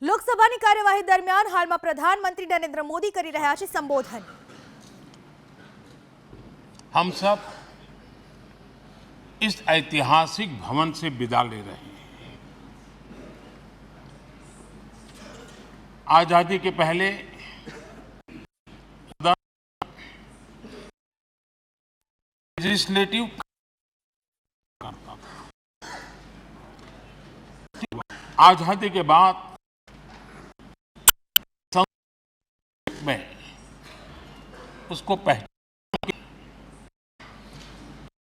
લોકસભાની કાર્યવાહી દરમિયાન હાલમાં પ્રધાનમંત્રી નરેન્દ્ર મોદી કરી રહ્યા છે સંબોધન। हम सब इस ऐतिहासिक भवन से विदा ले रहे हैं। आजादी के पहले लेजिस्लेटिव करता था। आजादी के बाद में उसको पहचान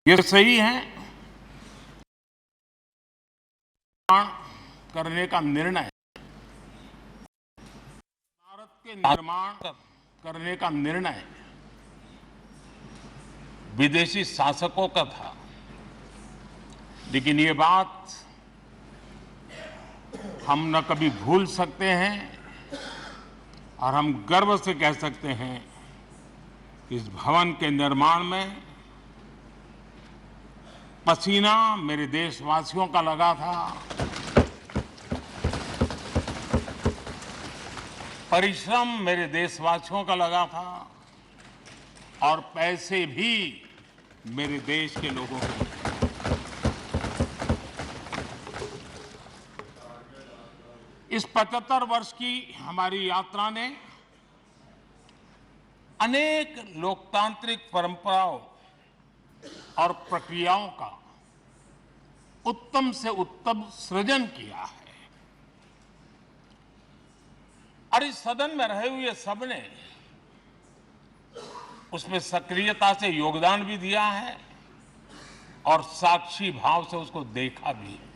ये सही है करने का निर्णय भारत के निर्माण करने का निर्णय विदेशी शासकों का था, लेकिन ये बात हम न कभी भूल सकते हैं और हम गर्व से कह सकते हैं कि इस भवन के निर्माण में पसीना मेरे देशवासियों का लगा था, परिश्रम मेरे देशवासियों का लगा था और पैसे भी मेरे देश के लोगों के। इस 75 वर्ष की हमारी यात्रा ने अनेक लोकतांत्रिक परंपराओं और प्रक्रियाओं का उत्तम से उत्तम सृजन किया है और इस सदन में रहे हुए सबने उसमें सक्रियता से योगदान भी दिया है और साक्षी भाव से उसको देखा भी है।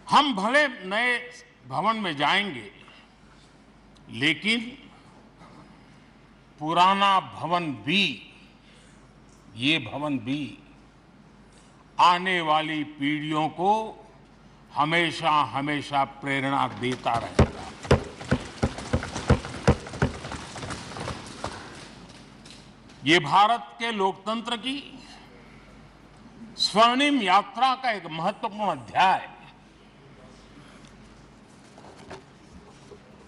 हम भले नए भवन में जाएंगे, लेकिन पुराना भवन भी, ये भवन भी आने वाली पीढ़ियों को हमेशा हमेशा प्रेरणा देता रहेगा। ये भारत के लोकतंत्र की स्वर्णिम यात्रा का एक महत्वपूर्ण अध्याय है,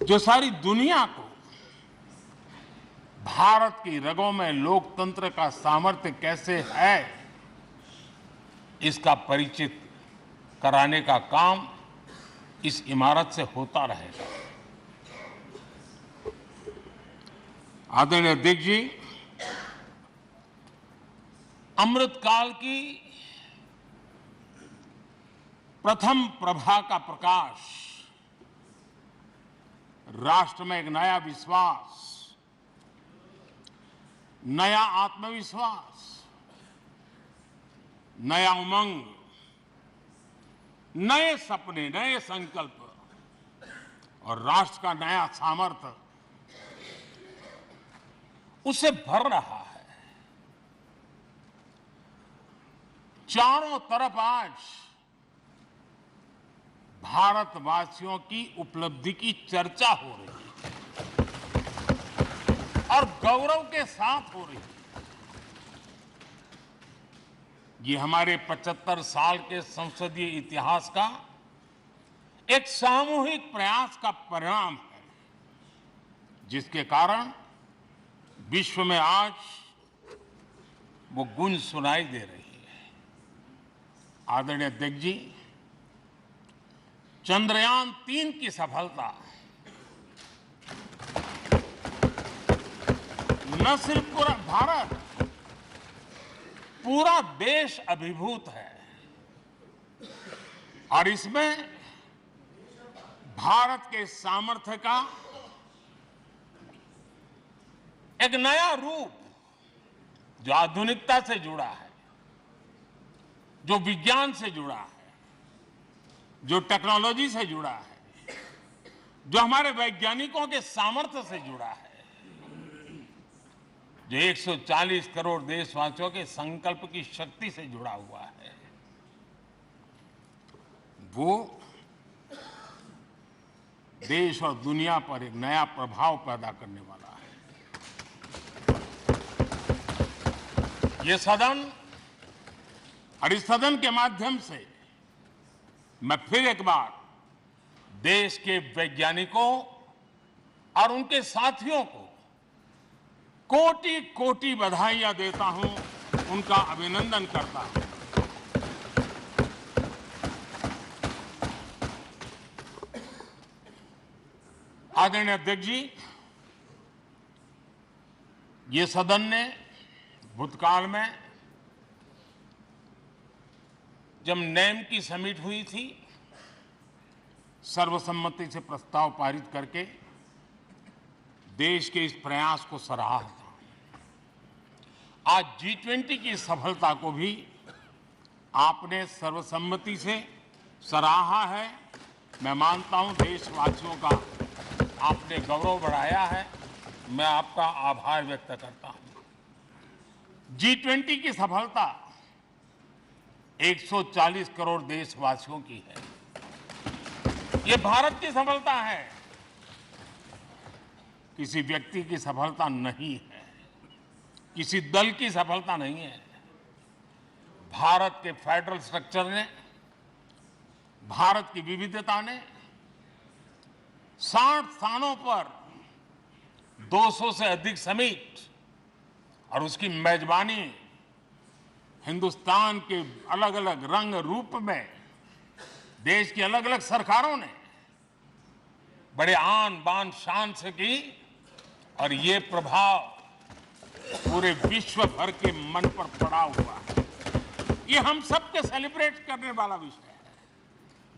जो सारी दुनिया को भारत की रगों में लोकतंत्र का सामर्थ्य कैसे है इसका परिचित कराने का काम इस इमारत से होता रहेगा। आदरणीय अध्यक्ष जी, अमृतकाल की प्रथम प्रभा का प्रकाश राष्ट्र में एक नया विश्वास, नया आत्मविश्वास, नया उमंग, नए सपने, नए संकल्प और राष्ट्र का नया सामर्थ्य उससे भर रहा है। चारों तरफ आज भारतवासियों की उपलब्धि की चर्चा हो रही है और गौरव के साथ हो रही है। ये हमारे 75 साल के संसदीय इतिहास का एक सामूहिक प्रयास का परिणाम है, जिसके कारण विश्व में आज वो गूंज सुनाई दे रही है। आदरणीय अध्यक्ष जी, चंद्रयान 3 की सफलता न सिर्फ पूरा भारत, पूरा देश अभिभूत है और इसमें भारत के सामर्थ्य का एक नया रूप, जो आधुनिकता से जुड़ा है, जो विज्ञान से जुड़ा है, जो टेक्नोलॉजी से जुड़ा है, जो हमारे वैज्ञानिकों के सामर्थ्य से जुड़ा है, जो 140 करोड़ देशवासियों के संकल्प की शक्ति से जुड़ा हुआ है, वो देश और दुनिया पर एक नया प्रभाव पैदा करने वाला है। ये सदन और इस सदन के माध्यम से मैं फिर एक बार देश के वैज्ञानिकों और उनके साथियों को कोटि कोटि बधाइयां देता हूं, उनका अभिनंदन करता हूं। आदरणीय अध्यक्ष जी, ये सदन ने भूतकाल में जब नेम की समिट हुई थी, सर्वसम्मति से प्रस्ताव पारित करके देश के इस प्रयास को सराहा था। आज G20 की सफलता को भी आपने सर्वसम्मति से सराहा है। मैं मानता हूं देशवासियों का आपने गौरव बढ़ाया है। मैं आपका आभार व्यक्त करता हूं। G20 की सफलता 140 करोड़ देशवासियों की है। ये भारत की सफलता है, किसी व्यक्ति की सफलता नहीं है, किसी दल की सफलता नहीं है। भारत के फेडरल स्ट्रक्चर ने, भारत की विविधता ने 60 स्थानों पर 200 से अधिक समिट और उसकी मेजबानी हिंदुस्तान के अलग अलग रंग रूप में देश की अलग अलग सरकारों ने बड़े आन बान शान से की और ये प्रभाव पूरे विश्व भर के मन पर पड़ा हुआ है। ये हम सबके सेलिब्रेट करने वाला विषय है।